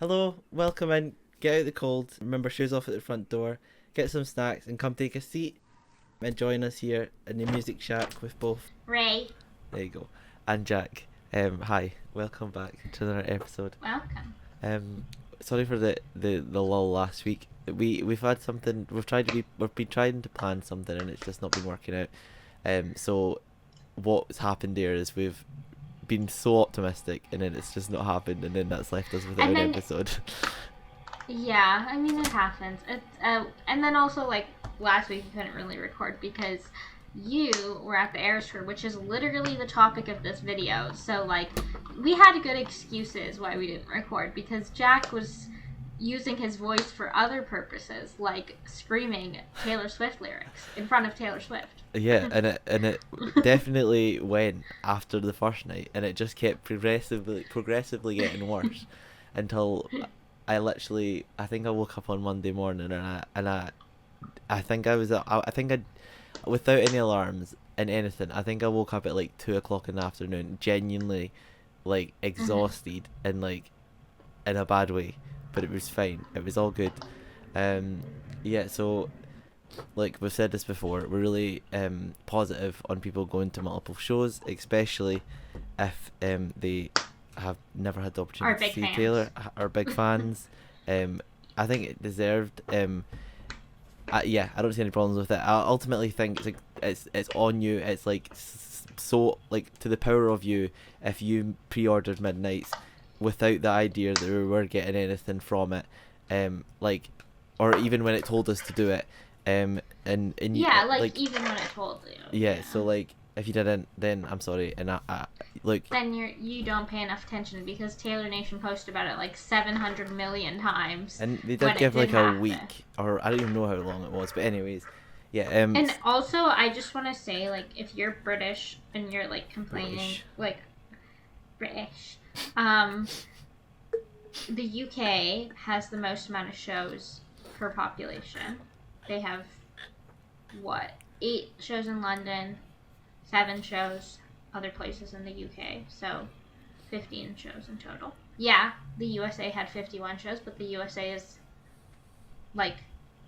Hello, welcome in. Get out the cold. Remember, shoes off at the front door. Get some snacks and come take a seat and join us here in the Music Shack with both Ray. There you go. And Jack. Hi, welcome back to another episode. Welcome. Sorry for the lull last week. We've had something. We've been trying to plan something and it's just not been working out. So what's happened there is we've been so optimistic and then it's just not happened and then that's left us without an episode. Yeah, I mean it happens. And then also like last week we couldn't really record because you were at the Eras Tour, which is literally the topic of this video. So like we had good excuses why we didn't record because Jack was using his voice for other purposes, like screaming Taylor Swift lyrics in front of Taylor Swift. Yeah, and it definitely went after the first night, and it just kept progressively getting worse until I think I woke up on Monday morning I think I without any alarms and anything, I think I woke up at like 2 o'clock in the afternoon, genuinely like exhausted and like in a bad way, but it was fine. It was all good. Yeah, so like we've said this before, we're really positive on people going to multiple shows, especially if they have never had the opportunity to see Taylor, are big fans. I think it deserved. Yeah, I don't see any problems with it. I ultimately think it's on you. It's like so like to the power of you if you pre-ordered Midnights without the idea that we were getting anything from it, like, or even when it told us to do it, and yeah, like even when it told you. Yeah, so like if you didn't, then I'm sorry, and I like. Then you don't pay enough attention because Taylor Nation posted about it like 700 million times. And they did give like a week, or I don't even know how long it was, but anyways, yeah. And also, I just want to say, like, if you're British and you're like complaining, like British, the UK has the most amount of shows per population. They have 8 shows in London, 7 shows other places in the UK, so 15 shows in total. Yeah, the USA had 51 shows, but the USA is like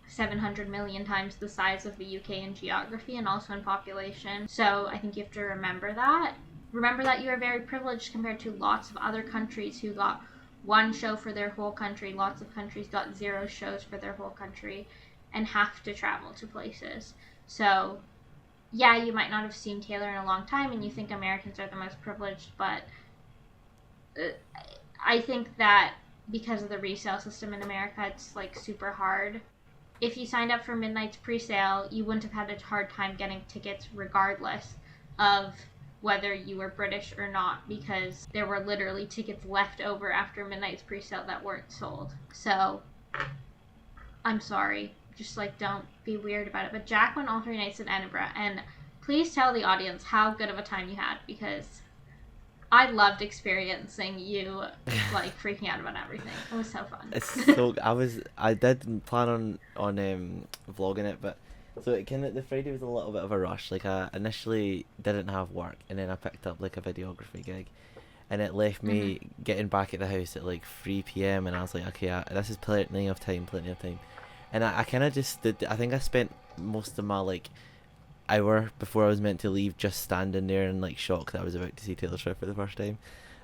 700 million times the size of the UK in geography and also in population. So I think you have to remember that. Remember that you are very privileged compared to lots of other countries who got 1 show for their whole country. Lots of countries got 0 shows for their whole country and have to travel to places. So yeah, you might not have seen Taylor in a long time and you think Americans are the most privileged, but I think that because of the resale system in America, it's like super hard. If you signed up for Midnight's pre-sale, you wouldn't have had a hard time getting tickets regardless of whether you were British or not, because there were literally tickets left over after Midnight's pre-sale that weren't sold. So I'm sorry, just like don't be weird about it. But Jack went all 3 nights in Edinburgh, and please tell the audience how good of a time you had, because I loved experiencing you like freaking out about everything. It was so fun. I did plan on vlogging it, but so it the Friday was a little bit of a rush. Like I initially didn't have work, and then I picked up like a videography gig, and it left me getting back at the house at like 3 p.m. and I was like, okay, this is plenty of time. And I kind of just stood. I think I spent most of my like hour before I was meant to leave just standing there in like shock that I was about to see Taylor Swift for the first time.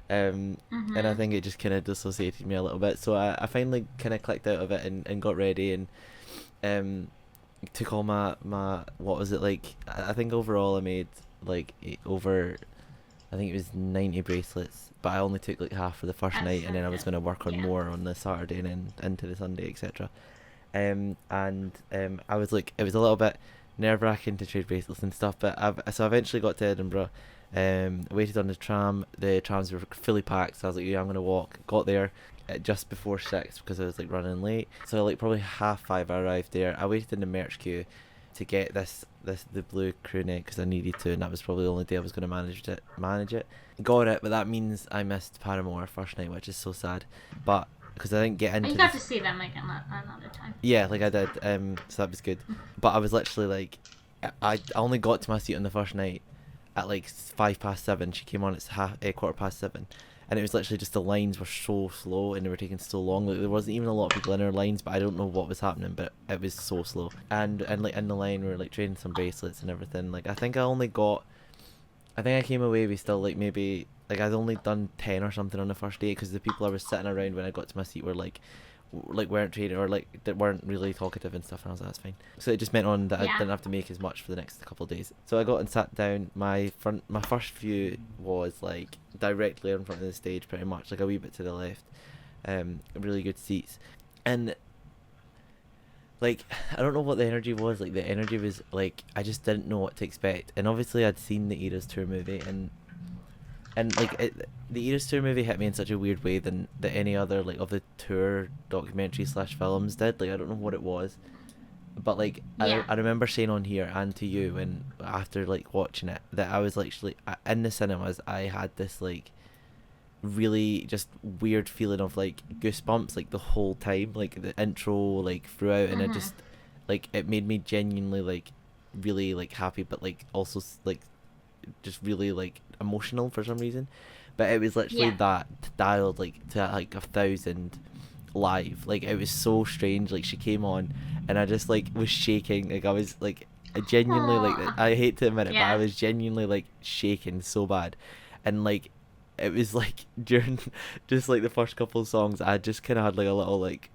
And I think it just kind of dissociated me a little bit. So I finally kind of clicked out of it and got ready and took all my what was it like? I think overall I made like I think it was 90 bracelets, but I only took like half for the first night, and then I was going to work on more on the Saturday and then into the Sunday, etc. I was like, it was a little bit nerve-wracking to trade bracelets and stuff, but I eventually got to Edinburgh, waited on the tram. The trams were fully packed, so I was like, yeah, I'm gonna walk. Got there at just before 6 because I was like running late, so like probably 5:30 I arrived there. I waited in the merch queue to get the blue crew neck because I needed to, and that was probably the only day I was going to manage it. Got it, but that means I missed Paramore first night, which is so sad, but because I didn't get into. You got to see them like another time. Yeah, like I did. So that was good. But I was literally like, I only got to my seat on the first night at like 7:05. She came on at 7:15, and it was literally just the lines were so slow and they were taking so long. Like there wasn't even a lot of people in our lines, but I don't know what was happening, but it was so slow. And like in the line we were like trading some bracelets and everything. Like I think I came away with still like maybe like I'd only done 10 or something on the first day, because the people I was sitting around when I got to my seat were like weren't trading, or like that weren't really talkative and stuff, and I was like, that's fine. So it just meant on that I didn't have to make as much for the next couple of days. So I got and sat down. My first view was like directly in front of the stage, pretty much like a wee bit to the left. Really good seats, and like I don't know what the energy was. Like the energy was like I just didn't know what to expect. And obviously I'd seen the Eras Tour movie, and like the Eras Tour movie hit me in such a weird way than that any other like of the tour documentary slash films did. Like I don't know what it was, but like I remember saying on here and to you, and after like watching it, that I was literally in the cinemas. I had this like really just weird feeling of like goosebumps like the whole time, like the intro like throughout, and it just like it made me genuinely like really like happy, but like also like just really like emotional for some reason. But it was literally that dialed like to like 1,000 live. Like it was so strange. Like she came on and I just like was shaking. Like I was like I genuinely like I hate to admit it, but I was genuinely like shaking so bad. And like it was like during just like the first couple of songs I just kind of had like a little like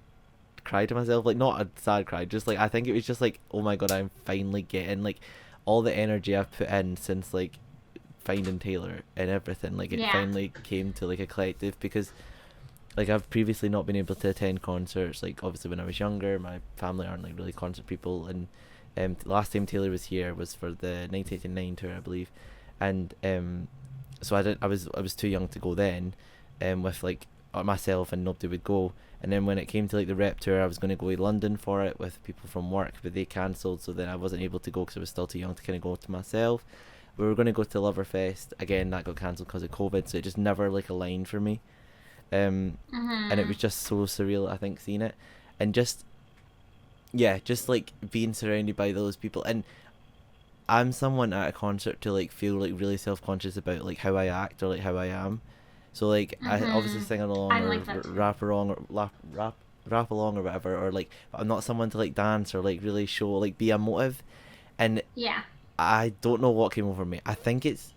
cry to myself, like not a sad cry, just like I think it was just like, oh my god, I'm finally getting like all the energy I've put in since like finding Taylor and everything, like it finally came to like a collective, because like I've previously not been able to attend concerts. Like obviously when I was younger, my family aren't like really concert people, and last time Taylor was here was for the 1989 tour, I believe, and so I was too young to go then, with like myself, and nobody would go. And then when it came to like the rep tour, I was going to go to London for it with people from work, but they cancelled, so then I wasn't able to go because I was still too young to kind of go to myself. We were going to go to Loverfest again, that got cancelled because of COVID, so it just never like aligned for me. And it was just so surreal, I think, seeing it, and just like being surrounded by those people. And I'm someone at a concert to like feel like really self-conscious about like how I act or like how I am. So like I obviously sing along or like rap along or rap along or whatever, or like I'm not someone to like dance or like really show like be emotive. And I don't know what came over me. I think it's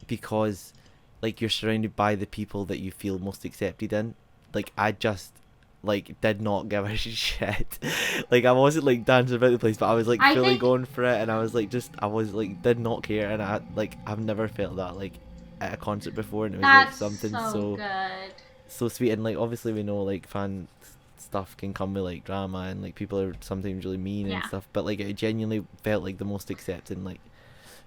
because like you're surrounded by the people that you feel most accepted in. Like I just like did not give a shit. Like I wasn't like dancing about the place, but I was like fully going for it, and I was like I was like did not care. And I've never felt that like at a concert before, and it was like something so good, so sweet. And like obviously we know like fan stuff can come with like drama, and like people are sometimes really mean and stuff, but like it genuinely felt like the most accepting like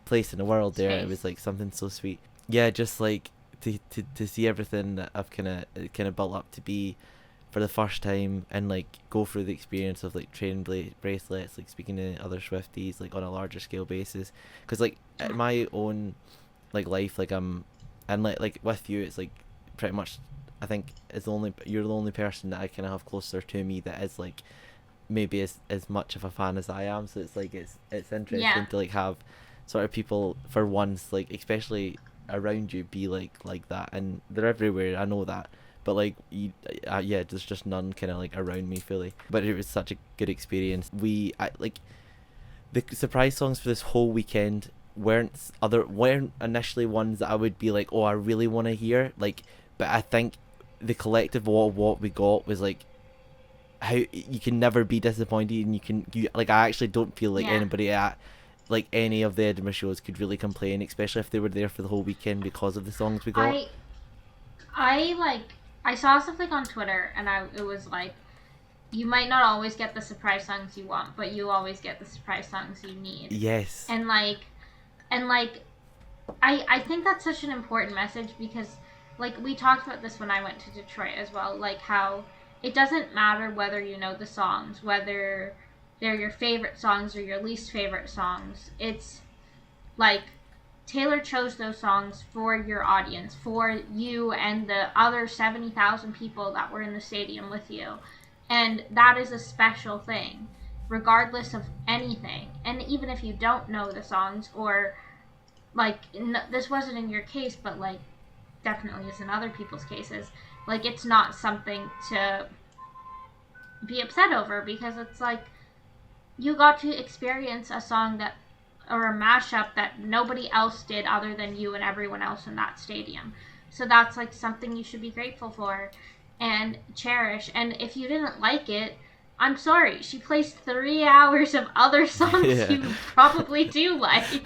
place in the world there. It was like something so sweet. Just like to see everything that I've kind of built up to be for the first time, and like go through the experience of like trading bracelets, like speaking to other Swifties like on a larger scale basis, because like in my own like life, like and like with you, it's like pretty much I think you're the only person that I kind of have closer to me that is like maybe as much of a fan as I am. So it's like it's interesting to like have sort of people for once, like especially around you, be like that. And they're everywhere, I know that, but like there's just none kind of like around me fully. But it was such a good experience. Like the surprise songs for this whole weekend weren't initially ones that I would be like, oh, I really want to hear, like, but I think the collective of what we got was like how you can never be disappointed, and you like I actually don't feel like anybody at like any of the Edinburgh shows could really complain, especially if they were there for the whole weekend, because of the songs we got. I saw something on Twitter, and it was like, you might not always get the surprise songs you want, but you always get the surprise songs you need. Yes. And I think that's such an important message, because like we talked about this when I went to Detroit as well, like how it doesn't matter whether you know the songs, whether they're your favorite songs or your least favorite songs. It's like Taylor chose those songs for your audience, for you and the other 70,000 people that were in the stadium with you. And that is a special thing, regardless of anything. And even if you don't know the songs, or like this wasn't in your case, but like definitely is in other people's cases, like, it's not something to be upset over, because it's like you got to experience a song that, or a mashup that nobody else did other than you and everyone else in that stadium. So that's like something you should be grateful for and cherish. And if you didn't like it, I'm sorry. She plays 3 hours of other songs Yeah. you probably do like.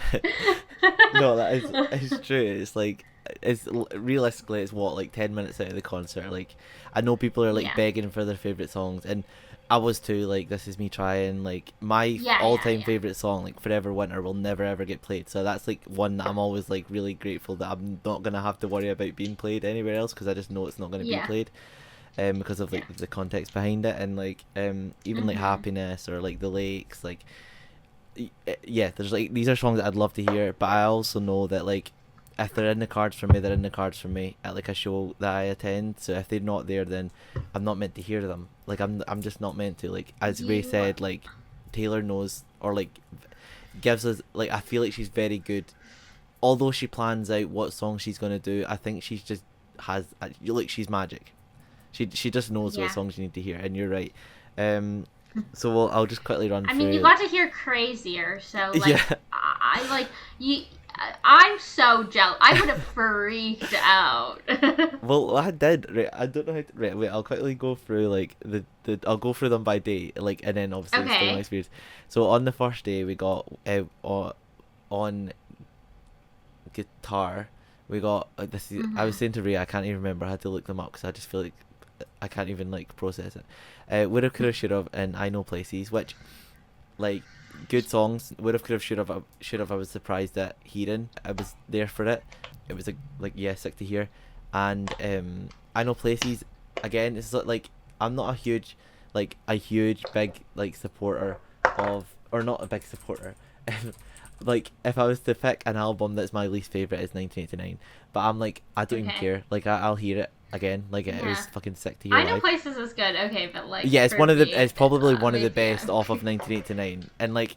No, that is it's true. It's like realistically, it's what, like 10 minutes out of the concert. Like, I know people are like Yeah. begging for their favorite songs, and I was too. Like, This Is Me Trying. Like, my Yeah, all-time yeah. favorite song, like Forever Winter, will never ever get played. So that's like one that I'm always like really grateful that I'm not gonna have to worry about being played anywhere else, because I just know it's not gonna be Yeah. played. Because of like Yeah. the context behind it, and like even like Mhm. Happiness or like The Lakes, like yeah, there's like these are songs that I'd love to hear, but I also know that like if they're in the cards for me, they're in the cards for me at like a show that I attend. So if they're not there, then I'm not meant to hear them. Like I'm just not meant to. Like as Ray You. said, like Taylor knows, or like gives us, like, I feel like she's very good. Although she plans out what song she's gonna do, I think she's just has like she's magic. She just knows what Yeah. songs you need to hear, and you're right. So I'll just quickly run I through. mean, you got to hear Crazier, so like, Yeah. I like you. I'm so jealous. I would have freaked out. Well, I did. Right, I don't know how to. Right, wait. I'll quickly go through like I'll go through them by day, like, and then obviously explain my Okay. experience. So on the first day, we got on guitar. We got this. I was Mhm. saying to Ray, I can't even remember. I had to look them up because I just feel like I can't even like process it. Woulda, Coulda, Shoulda, and I Know Places, which, like, good songs. Would have, could have, should have. I was surprised at hearing. I was there for it. It was like yeah, sick to hear. And I Know Places. Again, it's like I'm not a huge big like supporter of, or not a big supporter. Like, if I was to pick an album that's my least favorite, is 1989. But I'm like, I don't even Okay. care. Like, I'll hear it again. Like, it Yeah. was fucking sick to hear I know live. Places is good. Okay, but like Yeah, it's for one of the. me, It's probably one of the maybe best off of 1989, and like,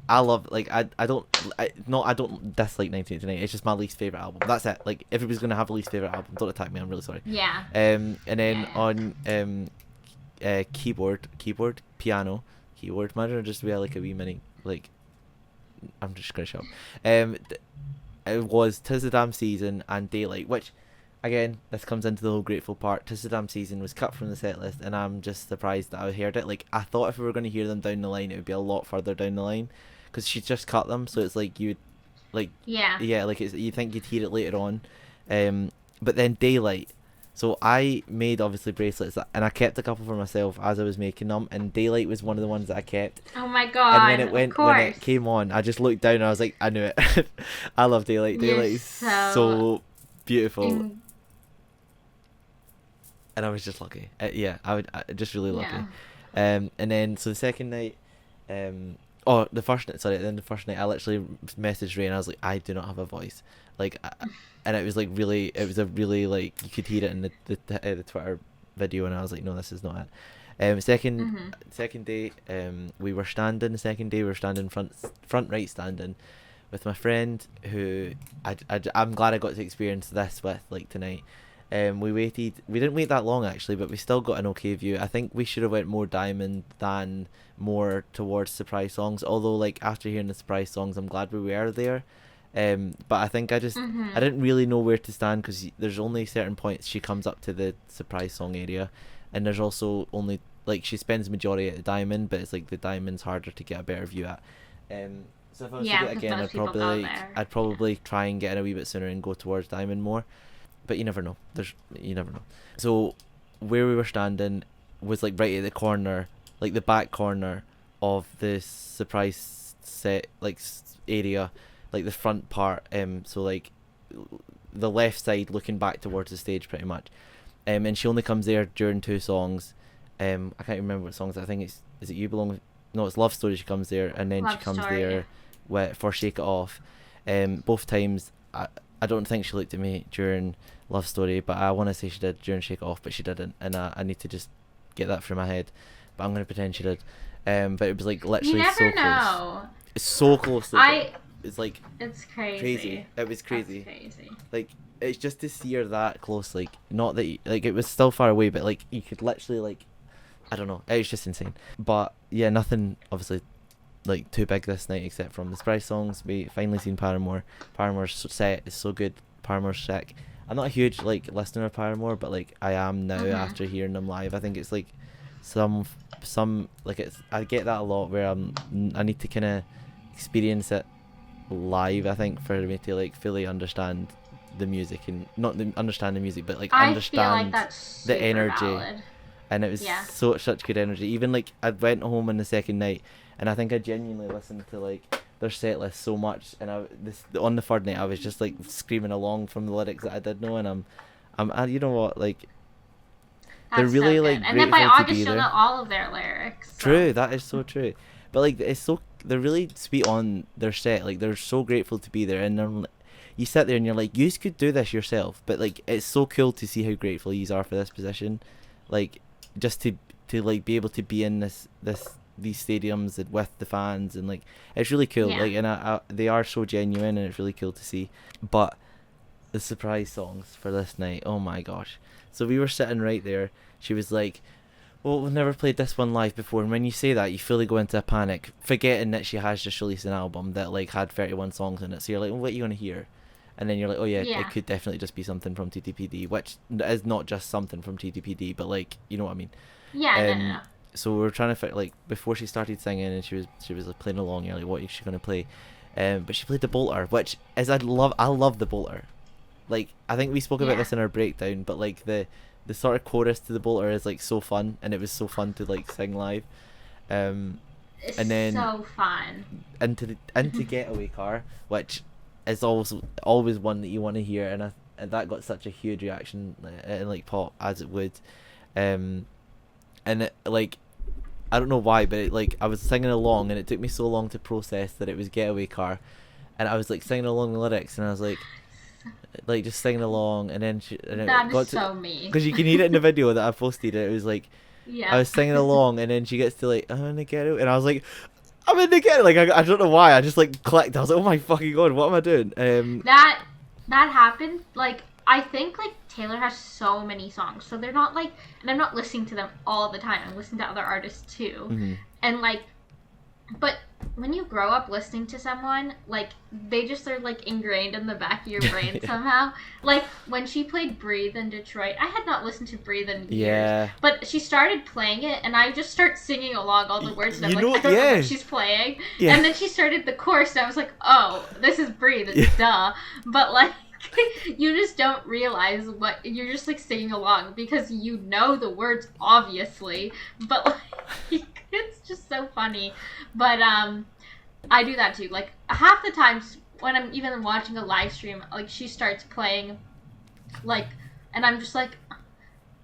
I love, like, I don't I don't dislike 1989. It's just my least favorite album. That's it. Like, if everybody's gonna have a least favorite album, don't attack me. I'm really sorry. Yeah. And then Yeah. on keyboard, piano, keyboard. Imagine just we had like a wee mini, like, I'm just gonna show. It was 'Tis the Damn Season and Daylight, which, again, this comes into the whole grateful part. 'Tis the Damn Season was cut from the set list, and I'm just surprised that I heard it. Like, I thought if we were going to hear them down the line, it would be a lot further down the line, because she just cut them, so it's like you'd, like, Yeah. yeah, like, you think you'd hear it later on. But then Daylight. So I made, obviously, bracelets, and I kept a couple for myself as I was making them, and Daylight was one of the ones that I kept. Oh my And god. when it Of went, when course. it came on, I just looked down and I was like, I knew it. I love Daylight. You're Daylight is so so beautiful, in, and I was just lucky. Yeah, I just really lucky. yeah. And then so the second night, oh, the first night. Sorry, then the first night, I literally messaged Ray and I was like, I do not have a voice, like, and it was like really, it was a really, like, you could hear it in the Twitter video, and I was like, no, this is not it. Mhm. Second day, we were standing. The second day, we were standing front right, standing with my friend, who I'm glad I got to experience this with, like, tonight. We waited. We didn't wait that long actually, but we still got an okay view. I think we should have went more Diamond than more towards surprise songs. Although, like, after hearing the surprise songs, I'm glad we were there. But I think I Mhm. didn't really know where to stand, because there's only certain points she comes up to the surprise song area, and there's also only, like, she spends majority at the Diamond, but it's like the Diamond's harder to get a better view at. So if I was to Yeah, do it because again, most people go there. I'd probably try and get in a wee bit sooner and go towards Diamond more. But you never know. You never know. So where we were standing was like right at the corner, like the back corner of the surprise set, like, area, like the front part. So like the left side looking back towards the stage pretty much. And she only comes there during 2 songs. I can't remember what songs. I think is it You Belong? No, it's Love Story. She comes there, and then she Love comes Story, there for Shake It Off. Both times, I don't think she looked at me during Love Story, but I want to say she did during Shake It Off, but she didn't, and I need to just get that through my head. But I'm gonna pretend she did. But it was like You literally never so close. know. It's so close. Like, I it's like It's crazy. crazy. It was crazy. That's crazy. Like, it's just to see her that close, like, not that like, it was still far away, but like you could literally, like, I don't know, it was just insane. But yeah, nothing obviously like too big this night except from the surprise songs. We finally seen Paramore. Paramore's set is so good. Paramore's sick. I'm not a huge like listener of Paramore, but like I am now after hearing them live. I think it's like some like, it's, I get that a lot where I need to kind of experience it live, I think, for me to like fully understand the music, and not understand the music, but like understand the energy. Valid. And it was such good energy. Even like I went home on the second night, and I think I genuinely listened to like their set list so much, and on the third night I was just like screaming along from the lyrics that I did know, and I'm you know what, like, they're really so like and then by August you'll know all of their lyrics. So. True, that is so true. But like they're really sweet on their set. Like, they're so grateful to be there, and you sit there and you're like, you could do this yourself. But like, it's so cool to see how grateful you are for this position, like, just to like be able to be in these stadiums and with the fans, and like, it's really cool. Like, and they are so genuine, and it's really cool to see. But the surprise songs for this night, oh my gosh. So we were sitting right there. She was like, well, we've never played this one live before. And when you say that, you fully go into a panic, forgetting that she has just released an album that like had 31 songs in it. So you're like, well, what are you going to hear? And then you're like, oh yeah, it could definitely just be something from TTPD, which is not just something from TTPD, but like, you know what I mean? Yeah, no. So we were trying to like, before she started singing and she was like playing along, you're like, what is she going to play? But she played the Bolter, which is, I love the Bolter. Like, I think we spoke about this in our breakdown, but like the sort of chorus to the Bolter is like so fun, and it was so fun to like sing live. It's and then so fun. into Getaway Car, which is always one that you want to hear, and that got such a huge reaction in like pop, as it would. And it, like, I don't know why, but it, like, I was singing along, and it took me so long to process that it was Getaway Car, and I was like singing along the lyrics, and I was like just singing along, and then that is so me, because you can hear it in the video that I posted. It was like, I was singing along, and then she gets to like, I'm gonna get out, and I was like, I'm gonna get it. Like, I don't know why, I just like clicked. I was like, oh my fucking god, what am I doing? That happened. Like, I think like Taylor has so many songs, so they're not like, and I'm not listening to them all the time. I'm listening to other artists too, and like, but when you grow up listening to someone, like, they just are like ingrained in the back of your brain somehow. Like, when she played Breathe in Detroit, I had not listened to Breathe in years, but she started playing it, and I just start singing along all the words, and I'm like, I don't know what she's playing, and then she started the chorus, and I was like, oh, this is Breathe, it's duh, but like, you just don't realize what you're just like singing along because you know the words obviously, but like, it's just so funny. But I do that too. Like, half the times when I'm even watching a live stream, like, she starts playing, like, and I'm just like,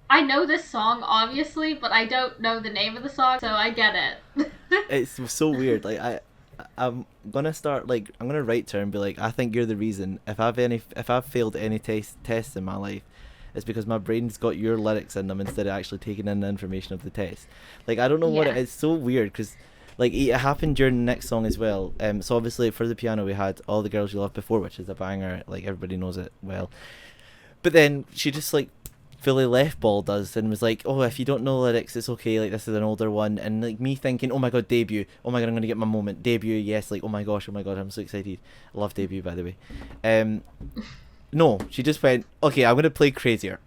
I know this song obviously, but I don't know the name of the song, so I get it. It's so weird. Like, I'm gonna start, like, I'm gonna write to her and be like, I think you're the reason if I've failed any tests in my life, it's because my brain's got your lyrics in them instead of actually taking in the information of the test. Like, I don't know what it is. So weird, because like, it happened during the next song as well. So obviously for the piano we had All the Girls You Loved Before, which is a banger, like, everybody knows it well. But then she just like fully left ball does, and was like, oh, if you don't know lyrics, it's okay, like, this is an older one. And like, me thinking, oh my god, debut, oh my god, I'm gonna get my moment, debut, yes, like, oh my gosh, I'm so excited. I love Debut, by the way. No, she just went, okay, I'm gonna play Crazier.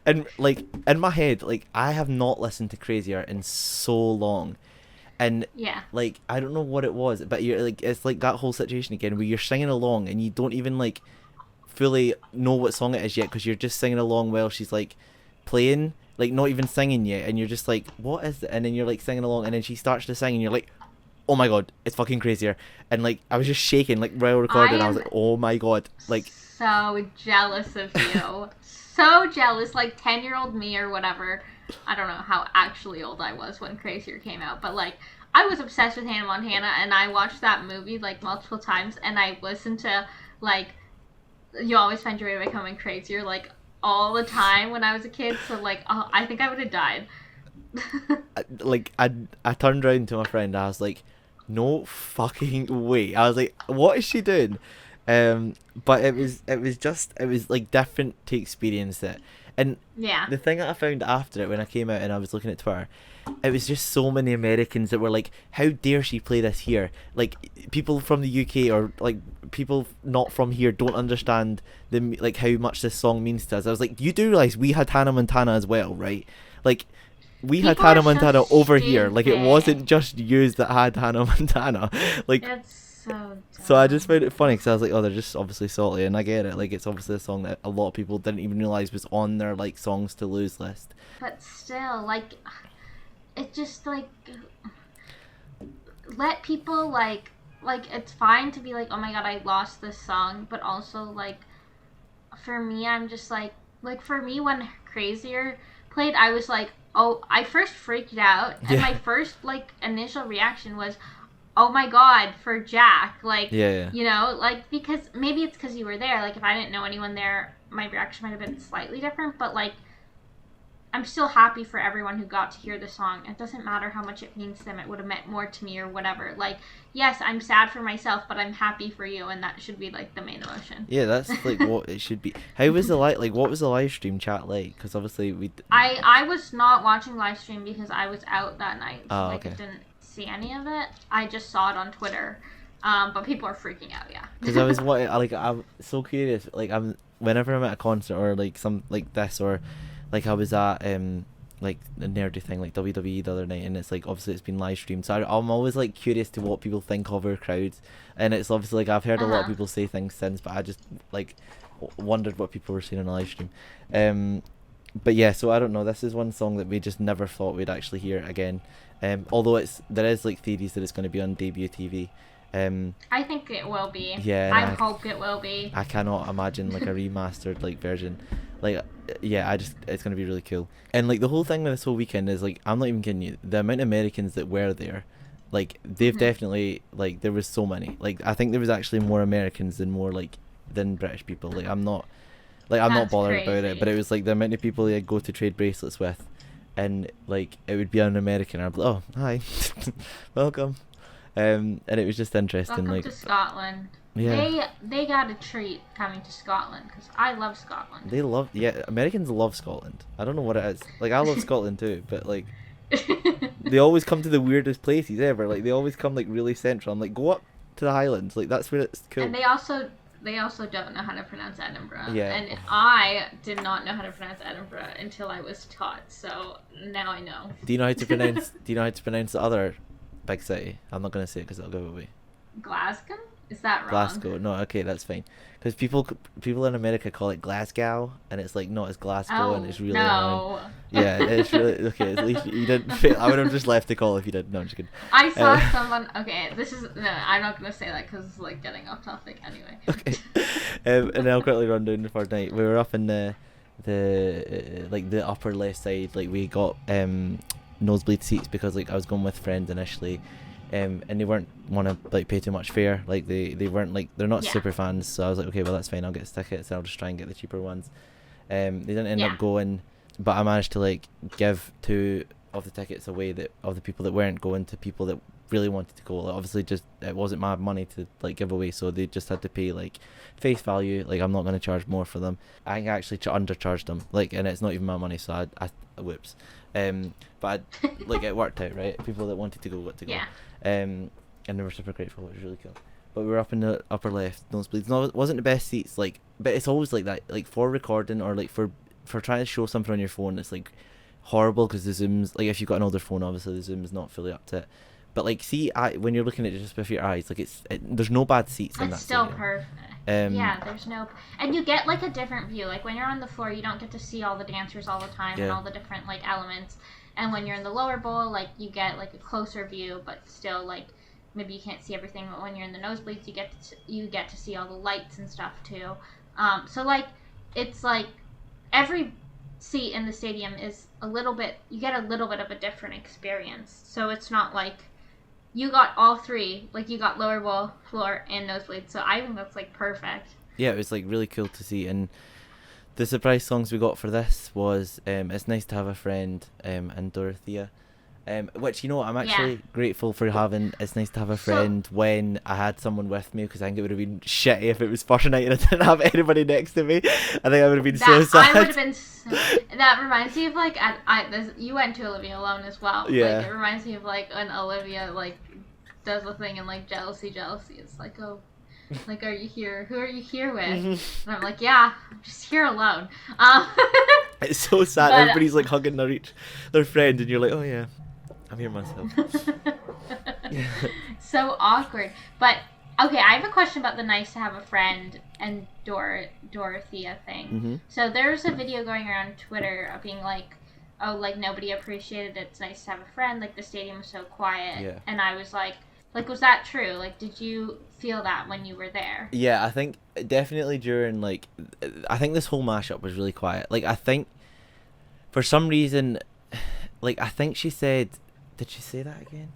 And like, in my head, like, I have not listened to Crazier in so long, and like, I don't know what it was, but you're like, it's like that whole situation again where you're singing along and you don't even like fully know what song it is yet, because you're just singing along while she's like playing, like, not even singing yet, and you're just like, what is it? And then you're like singing along, and then she starts to sing, and you're like, oh my god, it's fucking Crazier. And like, I was just shaking like while recording. I was like, oh my god, like, so jealous of you. So jealous, like 10-year-old me or whatever. I don't know how actually old I was when Crazier came out, but like, I was obsessed with Hannah Montana, and I watched that movie like multiple times, and I listened to like You Always Find Your Way by Becoming Crazier like all the time when I was a kid. So like, I think I would have died. I turned around to my friend, I was like, no fucking way. I was like, what is she doing? But it was like different to experience it. And Yeah. the thing that I found after it, when I came out and I was looking at Twitter, it was just so many Americans that were like, how dare she play this here? Like, people from the UK or like people not from here don't understand like how much this song means to us. I was like, you do realize we had Hannah Montana as well, right? Like, we had People are Hannah so Montana over here. Like, it stupid. wasn't just yous that had Hannah Montana. Like, It's so dumb. so I just found it funny because I was like, oh, they're just obviously salty, and I get it. Like, it's obviously a song that a lot of people didn't even realize was on their like songs to lose list. But still, like, it just like let people like it's fine to be like, oh my god, I lost this song, but also like for me, I'm just like for me when Crazier played, I was like, oh, I first freaked out, and my first like initial reaction was, oh my god, for Jack, like, Yeah. you know, like, because maybe it's because you were there. Like, if I didn't know anyone there, my reaction might have been slightly different, but like, I'm still happy for everyone who got to hear the song. It doesn't matter how much it means to them. It would have meant more to me or whatever. Like, yes, I'm sad for myself, but I'm happy for you, and that should be like the main emotion. Yeah, that's like what it should be. How was the what was the live stream chat like? Because obviously I was not watching live stream because I was out that night. So, Oh, like, okay. I didn't see any of it. I just saw it on Twitter. But people are freaking out, yeah. Because I'm so curious. Like, whenever I'm at a concert or like some like this, or like I was at like a nerdy thing like WWE the other night, and it's like obviously it's been live streamed, so I'm always like curious to what people think of our crowds, and it's obviously like I've heard a lot of people say things since, but I just like wondered what people were saying on the live stream. But yeah, so I don't know, this is one song that we just never thought we'd actually hear again, although there is like theories that it's going to be on debut TV. I think it will be. Yeah, I hope it will be. I cannot imagine like a remastered like version. Like, yeah, it's gonna be really cool. And like the whole thing with this whole weekend is like, I'm not even kidding you, the amount of Americans that were there, like they've definitely, like, there was so many. Like, I think there was actually more Americans than British people. Like, I'm not That's bothered about crazy. it, but it was like the amount of people I go to trade bracelets with, and like it would be an American, and I'd be like, oh, hi, welcome. And it was just interesting. Welcome like to Scotland. Yeah. They got a treat coming to Scotland because I love Scotland. Americans love Scotland. I don't know what it is. Like, I love Scotland too, but like they always come to the weirdest places ever. Like, they always come like really central. I'm like, go up to the Highlands. Like, that's where it's cool. And they also don't know how to pronounce Edinburgh. Yeah. And I did not know how to pronounce Edinburgh until I was taught. So now I know. Do you know how to pronounce? Do you know how to pronounce the other big city? I'm not gonna say it because it'll give it away. Glasgow? Is that wrong? Glasgow. No, okay, that's fine. Because people in America call it Glasgow, and it's like, no, it's Glasgow, and it's really annoying. no. Yeah, it's really okay. At least you didn't fail. I would have just left the call if you did. No, I'm just kidding. I saw someone. Okay, no, I'm not gonna say that because it's like getting off topic anyway. Okay. And I'll quickly run down the third night. We were up in the like the upper left side. Like, we got nosebleed seats because like I was going with friends initially. And they weren't want to like pay too much fare. Like, they weren't like, they're not super fans. So I was like, okay, well, that's fine. I'll get tickets. I'll just try and get the cheaper ones. They didn't end up going, but I managed to like give 2 of the tickets away of the people that weren't going to people that really wanted to go. Like, obviously, just it wasn't my money to like give away, so they just had to pay like face value. Like, I'm not going to charge more for them. I think I actually undercharged them. Like, and it's not even my money, so I whoops. But like, it worked out, right? People that wanted to go got to go. Yeah. And they were super grateful. It was really cool. But we were up in the upper left, nosebleeds. No, it wasn't the best seats. Like, but it's always like that. Like, for recording or like for trying to show something on your phone, it's like horrible because the zoom's like, if you've got an older phone, obviously the zoom is not fully up to it. But like, when you're looking at it just with your eyes, like there's no bad seats in that. It's still stadium. perfect. Yeah, there's no, and you get like a different view. Like, when you're on the floor, you don't get to see all the dancers all the time and all the different like elements. And when you're in the lower bowl, like, you get like a closer view, but still like maybe you can't see everything. But when you're in the nosebleeds, you get to see all the lights and stuff too. So like, it's like every seat in the stadium is you get a little bit of a different experience. So it's not like you got all 3, like you got lower bowl, floor, and nosebleed. So I think that's like perfect. Yeah, it was like really cool to see. And the surprise songs we got for this was It's Nice to Have a Friend, and Dorothea. Which, you know, I'm actually grateful for having. It's nice to have a friend when I had someone with me, because I think it would have been shitty if it was first night and I didn't have anybody next to me. I think I would have been so sad. I would have been. That reminds me of like you went to Olivia alone as well. Yeah. Like, it reminds me of like when Olivia like does the thing and like jealousy. It's like, oh, like, are you here? Who are you here with? And I'm like, yeah, I'm just here alone. It's so sad. But everybody's like hugging their friend, and you're like, oh yeah, I'm here myself. So awkward. But okay, I have a question about the nice to have a friend and Dorothea thing. Mm-hmm. So there's a video going around Twitter of being like, oh, like nobody appreciated it. It's nice to have a friend. Like the stadium was so quiet. Yeah. And I was like, was that true? Like, did you feel that when you were there? Yeah, I think definitely during, like, I think this whole mashup was really quiet. Like, I think for some reason, like, I think she said, did she say that again?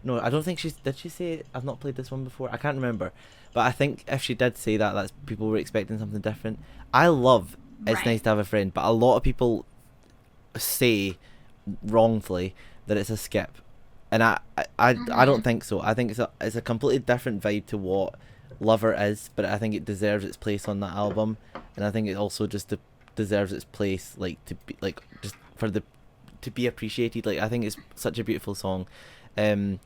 No, I don't think did she say, I've not played this one before? I can't remember. But I think if she did say that, that's people were expecting something different. I love It's Nice to Have a Friend, but a lot of people say wrongfully that it's a skip. And I don't think so. I think it's a completely different vibe to what Lover is, but I think it deserves its place on that album, and I think it also just deserves its place, like, to be, like, just for to be appreciated. Like, I think it's such a beautiful song. And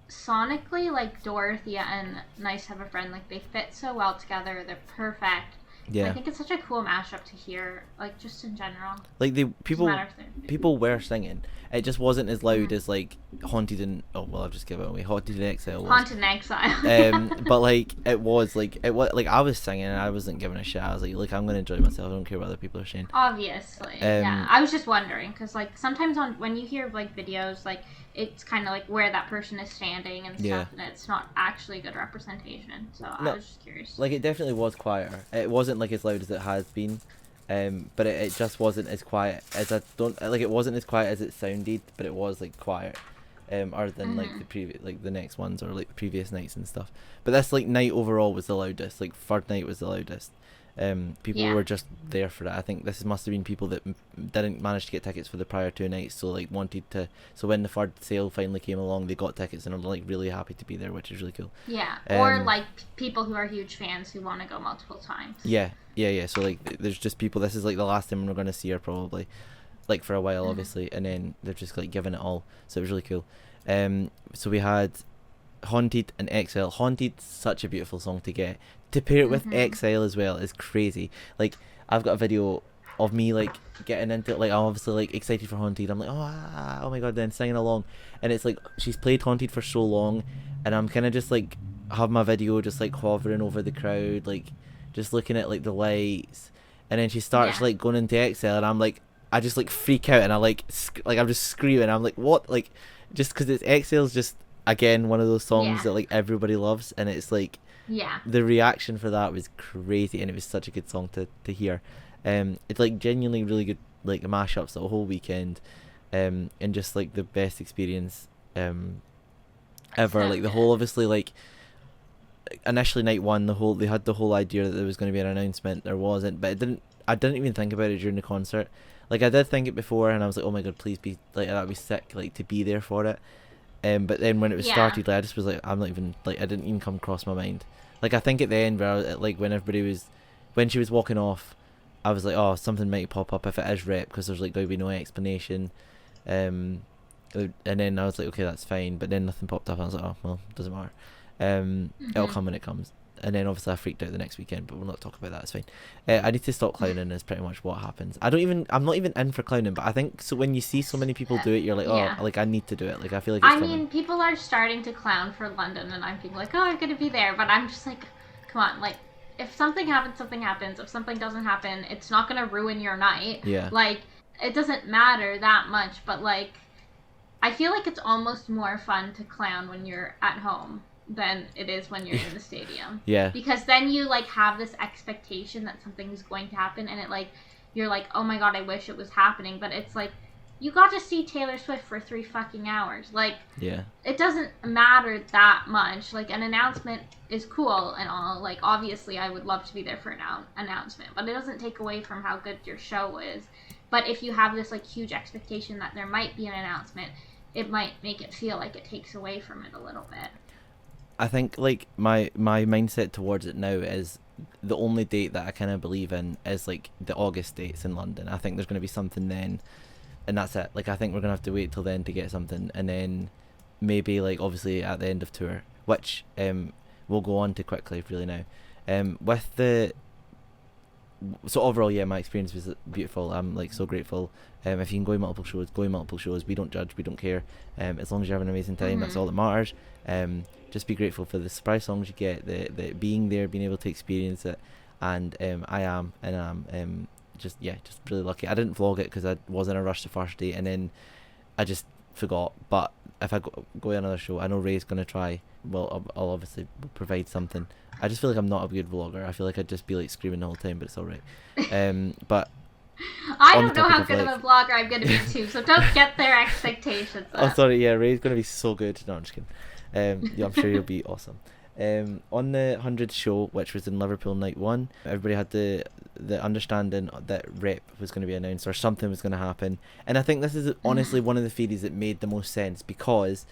sonically, like, Dorothea and Nice to Have a Friend, like, they fit so well together. They're perfect. Yeah. I think it's such a cool mashup to hear, like, just in general. Like, people were singing. It just wasn't as loud as, like, Haunted and... Oh, well, I've just given it away. Haunted in Exile was. Haunted in Exile. But, like, it was, like, I was singing and I wasn't giving a shit. I was like, I'm going to enjoy myself. I don't care what other people are saying. Obviously, yeah. I was just wondering, because, like, sometimes when you hear, like, videos, like, it's kind of like where that person is standing and stuff, and it's not actually good representation. So I was just curious. Like, it definitely was quieter. It wasn't, like, as loud as it has been. But it just wasn't as quiet as it wasn't as quiet as it sounded, but it was, like, quiet, other than like the next ones, or like the previous nights and stuff. But this, like, night overall was the loudest. Like, third night was the loudest. People were just there for it. I think this must have been people that didn't manage to get tickets for the prior two nights, so, like, wanted to. So when the third sale finally came along, they got tickets and are, like, really happy to be there, which is really cool. Yeah, or like people who are huge fans who want to go multiple times. Yeah. So, like, there's just people. This is, like, the last time we're gonna see her, probably, like, for a while, obviously, and then they're just, like, giving it all. So it was really cool. So we had Haunted and Exile. Haunted, such a beautiful song to get. To pair it with Exile as well is crazy. Like, I've got a video of me, like, getting into it. Like, I'm obviously, like, excited for Haunted. I'm like, oh my god, then singing along. And it's like, she's played Haunted for so long, and I'm kind of just, like, have my video just, like, hovering over the crowd, like, just looking at, like, the lights. And then she starts, like, going into Exile, and I'm like, I just, like, freak out, and I, like, I'm just screaming. I'm like, what? Like, just because it's Exile's just, again, one of those songs that, like, everybody loves, and it's like, the reaction for that was crazy, and it was such a good song to hear. It's, like, genuinely really good, like, mashups the whole weekend, and just, like, the best experience ever. So like, the whole, obviously, like, initially night one, they had the whole idea that there was going to be an announcement. There wasn't, but I didn't even think about it during the concert. Like, I did think it before, and I was like, oh my god, please be, like, that'd be sick, like, to be there for it. But then when it was started, like, I just was like, I'm not even, like, it didn't even come across my mind. Like, I think at the end, where like, when she was walking off, I was like, oh, something might pop up if it is rep, because there's, like, going to be no explanation. And then I was like, okay, that's fine. But then nothing popped up, and I was like, oh, well, doesn't matter. It'll come when it comes. And then obviously I freaked out the next weekend, but we'll not talk about that. It's fine. I need to stop clowning is pretty much what happens. I'm not even in for clowning, but I think so when you see so many people do it, you're like, oh, like, I need to do it. Like, I feel like it's I mean, people are starting to clown for London, and I'm being like, oh, I'm gonna be there, but I'm just like, come on, like, if something happens, something happens. If something doesn't happen, it's not gonna ruin your night. Yeah. Like, it doesn't matter that much, but, like, I feel like it's almost more fun to clown when you're at home than it is when you're in the stadium. Yeah. Because then you, like, have this expectation that something is going to happen, and it, like, you're like, oh my god, I wish it was happening, but it's like, you got to see Taylor Swift for 3 fucking hours. Like, it doesn't matter that much. Like, an announcement is cool and all. Like, obviously, I would love to be there for an announcement, but it doesn't take away from how good your show is. But if you have this like huge expectation that there might be an announcement, it might make it feel like it takes away from it a little bit. I think like my mindset towards it now is the only date that I kind of believe in is like the August dates in London. I think there's going to be something then, and that's it. Like I think we're going to have to wait till then to get something, and then maybe like obviously at the end of tour, which we'll go on to quickly really now. With the so overall, yeah, my experience was beautiful. I'm like so grateful. If you can go in multiple shows, go in multiple shows. We don't judge, we don't care. As long as you're having an amazing time, that's all that matters. Just be grateful for the surprise songs you get, the being there, being able to experience it, and I'm just really lucky. I didn't vlog it because I was in a rush the first day, and then I just forgot. But if I go to another show, I know Ray's gonna try. Well, I'll obviously provide something. I just feel like I'm not a good vlogger. I feel like I'd just be like screaming the whole time, but it's alright. But I don't know how good of a vlogger I'm gonna be too, so don't get their expectations up. Oh, sorry, yeah, Ray's gonna be so good. No, I'm just kidding. Yeah, I'm sure you'll be awesome. On the 100th show, which was in Liverpool night 1, everybody had the understanding that Rep was going to be announced or something was going to happen, and I think this is honestly one of the theories that made the most sense, because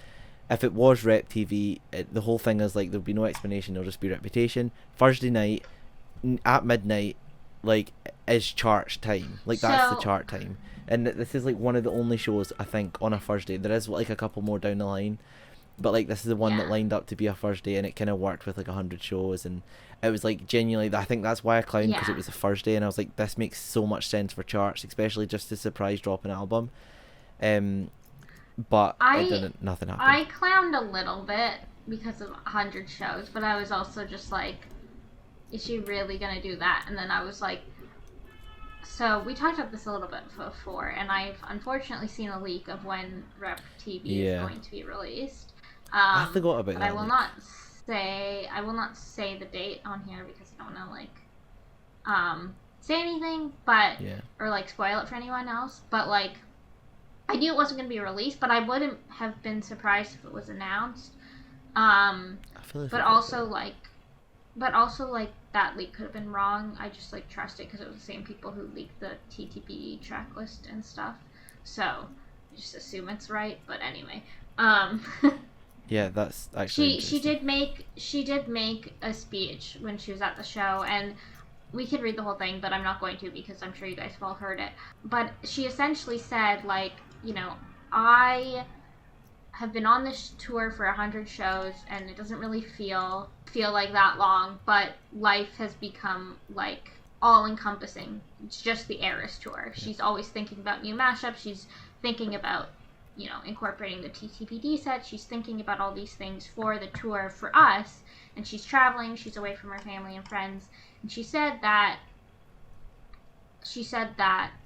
if it was Rep TV, the whole thing is like there'll be no explanation, it'll just be Reputation. Thursday night at midnight like is chart time, like that's the chart time, and this is like one of the only shows I think on a Thursday. There is like a couple more down the line, but like this is the one that lined up to be a Thursday, and it kind of worked with like 100 shows, and it was like genuinely, I think that's why I clowned, because it was a Thursday, and I was like, this makes so much sense for charts, especially just to surprise drop an album. But it didn't, nothing happened. I clowned a little bit because of 100 shows, but I was also just like, is she really gonna do that? And then I was like, so we talked about this a little bit before, and I've unfortunately seen a leak of when Rep TV is going to be released. I forgot about that. I will not say the date on here because I don't want to like say anything, but or like spoil it for anyone else. But like, I knew it wasn't going to be released, but I wouldn't have been surprised if it was announced. But also like that leak could have been wrong. I just like trust it because it was the same people who leaked the TTB track list and stuff. So I just assume it's right. But anyway, yeah, that's actually she did make a speech when she was at the show, and we could read the whole thing, but I'm not going to because I'm sure you guys have all heard it. But she essentially said, like, you know, I have been on this tour for 100 shows, and it doesn't really feel like that long, but life has become like all-encompassing. It's just the Eras tour. She's always thinking about new mashups. She's thinking about, you know, incorporating the TTPD set. She's thinking about all these things for the tour for us, and she's traveling. She's away from her family and friends. And she said that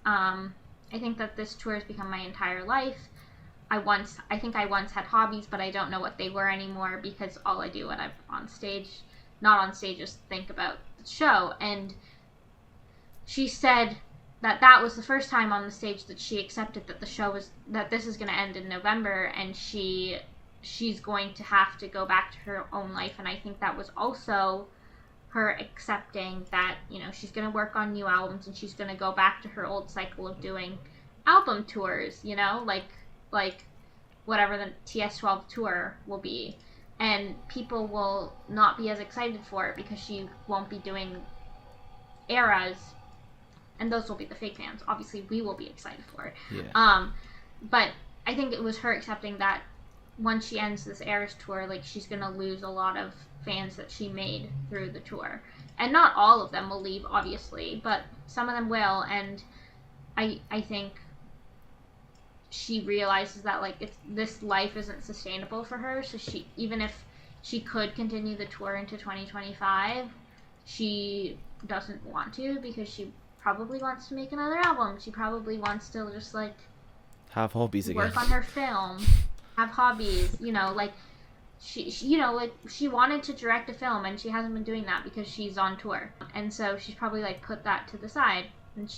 I think that this tour has become my entire life. I think I once had hobbies, but I don't know what they were anymore because all I do when I'm not on stage, is think about the show. And she said that was the first time on the stage that she accepted that that this is going to end in November, and she's going to have to go back to her own life. And I think that was also her accepting that, you know, she's going to work on new albums, and she's going to go back to her old cycle of doing album tours, you know, like whatever the TS12 tour will be, and people will not be as excited for it because she won't be doing Eras, and those will be the fake fans. Obviously we will be excited for it. But I think it was her accepting that once she ends this Eras tour, like, she's gonna lose a lot of fans that she made through the tour, and not all of them will leave, obviously, but some of them will. And I think she realizes that, like, this life isn't sustainable for her, so even if she could continue the tour into 2025, she doesn't want to, because she probably wants to make another album. She probably wants to just, like, have hobbies again, work on her film, have hobbies, you know, like, she you know, like, she wanted to direct a film, and she hasn't been doing that because she's on tour, and so she's probably, like, put that to the side, and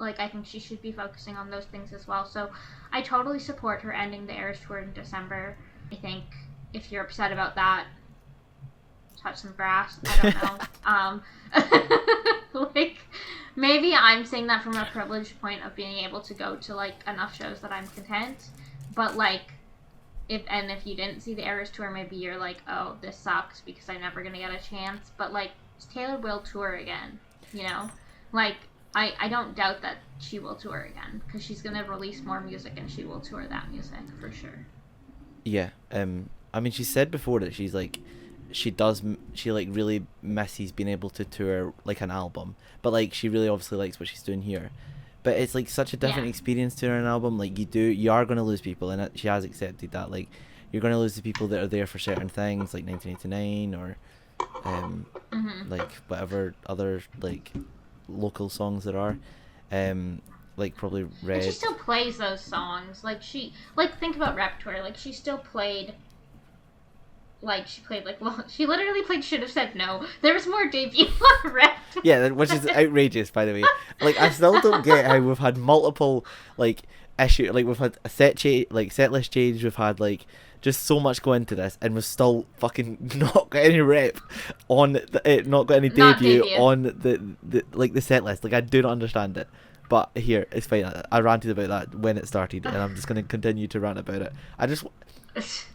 like, I think she should be focusing on those things as well. So I totally support her ending the Eras tour in December. I think if you're upset about that, touch some grass. I don't know. Maybe I'm saying that from a privileged point of being able to go to like enough shows that I'm content. But like, if you didn't see the Eras tour, maybe you're like, oh, this sucks because I'm never gonna get a chance. But like, Taylor will tour again. You know, like I don't doubt that she will tour again because she's gonna release more music and she will tour that music for sure. Yeah. I mean, she said before that she like really misses being able to tour like an album, but like she really obviously likes what she's doing here. But it's like such a different experience touring an album. Like you are going to lose people, and she has accepted that. Like you're going to lose the people that are there for certain things, like 1989 or like whatever other like local songs there are. Like probably Red. And she still plays those songs. Like think about Repertoire. Like she still played. Like she played she literally played Should Have Said No. There was more debut on Repertoire. Yeah, which is outrageous, by the way. Like I still don't get how we've had multiple like issue. Like we've had a set list change. We've had like just so much go into this, and we've still fucking not got any rep on not got any debut on the set list. Like I do not understand it. But here, it's fine. I ranted about that when it started, and I'm just going to continue to rant about it.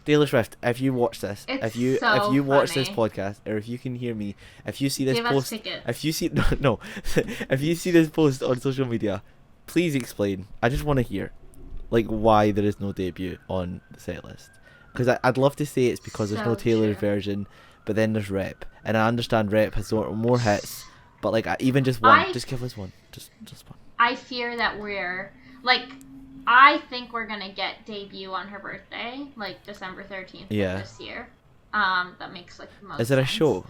Taylor Swift, if you watch this, if you watch this podcast, or if you can hear me, if you see this post, if you see if you see this post on social media, please explain. I just want to hear, like, why there is no debut on the set list. Because I'd love to say it's because there's no Taylor version, but then there's Rep, and I understand Rep has more hits, but like even just one, just give us one, just one. I fear that I think we're gonna get debut on her birthday, like December 13th this year. That makes like the most sense. Is it a show?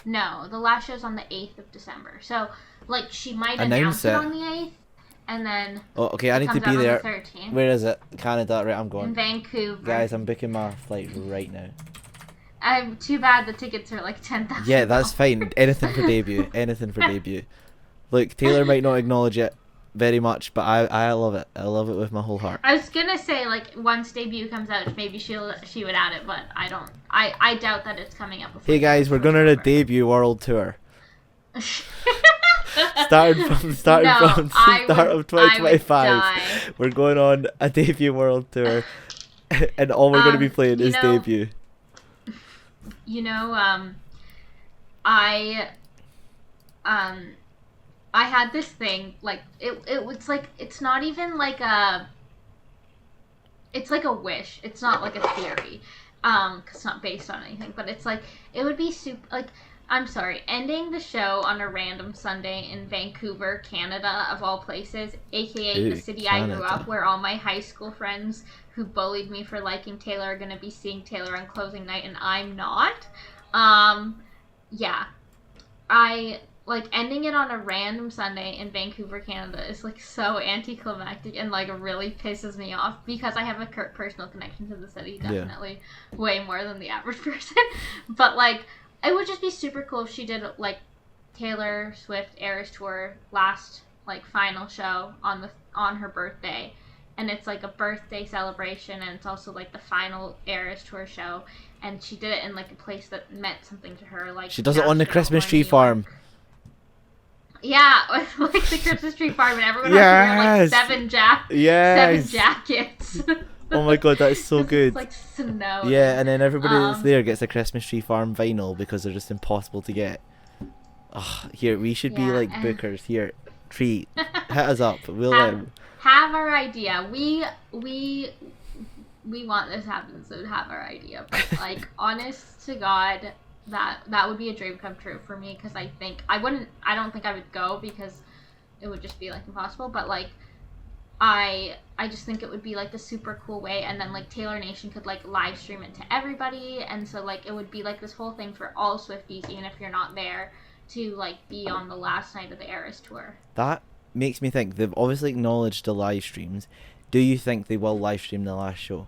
No, the last show's on the 8th of December. So like she might announce it on the 8th, and then I need to be there. The Where is it? Canada, right? I'm going. In Vancouver. Guys, I'm booking my flight right now. Too bad the tickets are like $10,000. Yeah, that's fine. Anything for debut. Anything for debut. Look, Taylor might not acknowledge it very much, but I love it. I love it with my whole heart. I was gonna say like once debut comes out, maybe she would add it, but I don't. I doubt that it's coming up before. Hey guys, we're going on a debut world tour. starting from the start of 2025, we're going on a debut world tour, and all we're going to be playing is debut. You know, I had this thing, like, it was like, it's not even like it's like a wish. It's not like a theory, 'cause it's not based on anything, but it's like, it would be super, like, I'm sorry, ending the show on a random Sunday in Vancouver, Canada, of all places, aka the city Canada. I grew up, where all my high school friends who bullied me for liking Taylor are gonna be seeing Taylor on closing night, and I'm not. Yeah. Like, ending it on a random Sunday in Vancouver, Canada is, like, so anticlimactic and, like, really pisses me off because I have a personal connection to the city, definitely. Yeah. Way more than the average person. But, like, it would just be super cool if she did, like, Taylor Swift Eras Tour last, like, final show on her birthday. And it's, like, a birthday celebration, and it's also, like, the final Eras Tour show. And she did it in, like, a place that meant something to her. Like, she does it on the Christmas tree farm. Yeah, with like the Christmas tree farm, and everyone has to wear like seven jackets. Oh my god, that is so good. It's like snow. Yeah, and then everybody that's there gets a Christmas tree farm vinyl because they're just impossible to get. Here, we should be like bookers. Here, treat, hit us up. We'll have our idea. We want this to happen, so have our idea. But like, honest to God. That would be a dream come true for me, because I don't think I would go because it would just be like impossible, but like I just think it would be like the super cool way, and then like Taylor Nation could like live stream it to everybody, and so like it would be like this whole thing for all Swifties, even if you're not there, to like be on the last night of the Eras tour. That makes me think they've obviously acknowledged the live streams. Do you think they will live stream the last show?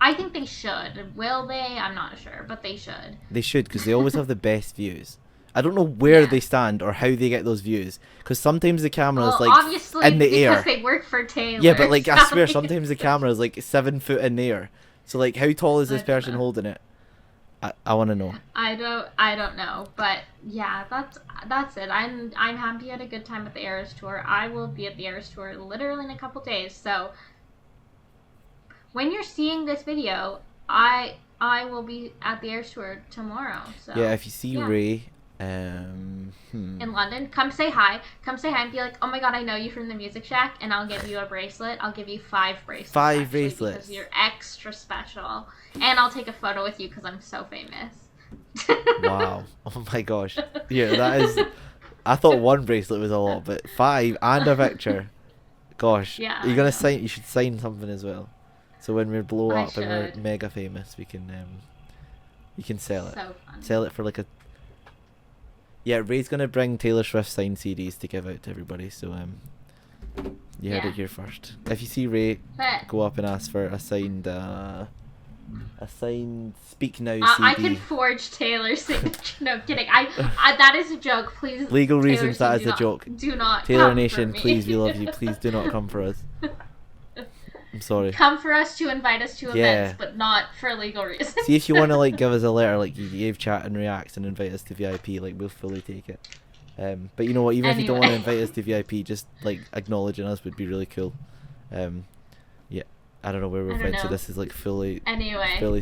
I think they should. Will they? I'm not sure, but they should. They should, because they always have the best views. I don't know where they stand or how they get those views, because sometimes the camera is like in the air. Because they work for Taylor. Yeah, but like I swear, sometimes the camera is like 7 foot in the air. So like, how tall is this person holding it? I want to know. I don't know, but yeah, that's it. I'm happy you had a good time at the Eras Tour. I will be at the Eras Tour literally in a couple days. So when you're seeing this video, I will be at the Eras Tour tomorrow. So Yeah, if you see Ray, in London, come say hi. Come say hi and be like, oh my god, I know you from the Music Shack, and I'll give you a bracelet. I'll give you 5 bracelets. 5 bracelets. Because you're extra special. And I'll take a photo with you because I'm so famous. Wow. Oh my gosh. Yeah, that is... I thought 1 bracelet was a lot, but 5 and a picture. Gosh. Yeah, You're going to sign... You should sign something as well. So when we blow I up and we're should. mega famous, we can... you can sell it. So fun. Sell it for like a... Yeah, Ray's going to bring Taylor Swift signed CDs to give out to everybody, so you heard it here first. If you see Ray, But go up and ask for a signed Speak Now CD. I can forge Taylor's signature. No, kidding. I that is a joke. Please. Legal Taylor, reasons, that is a joke. Do not. Taylor come Nation, for me. please, we love you. Please do not come for us. I'm sorry. Come for us to invite us to events, but not for legal reasons. See if you want to like give us a letter, like you gave Chat and Reacts, and invite us to VIP. Like we'll fully take it. But you know what? Even if you don't want to invite us to VIP, just like acknowledging us would be really cool. Yeah, I don't know where we've went to. This is like fully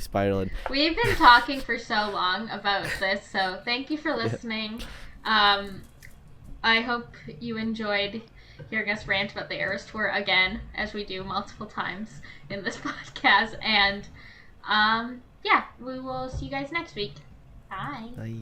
spiraling. We've been talking for so long about this, so thank you for listening. I hope you enjoyed hearing us rant about the Eras Tour again, as we do multiple times in this podcast. And yeah, we will see you guys next week. Bye. Bye.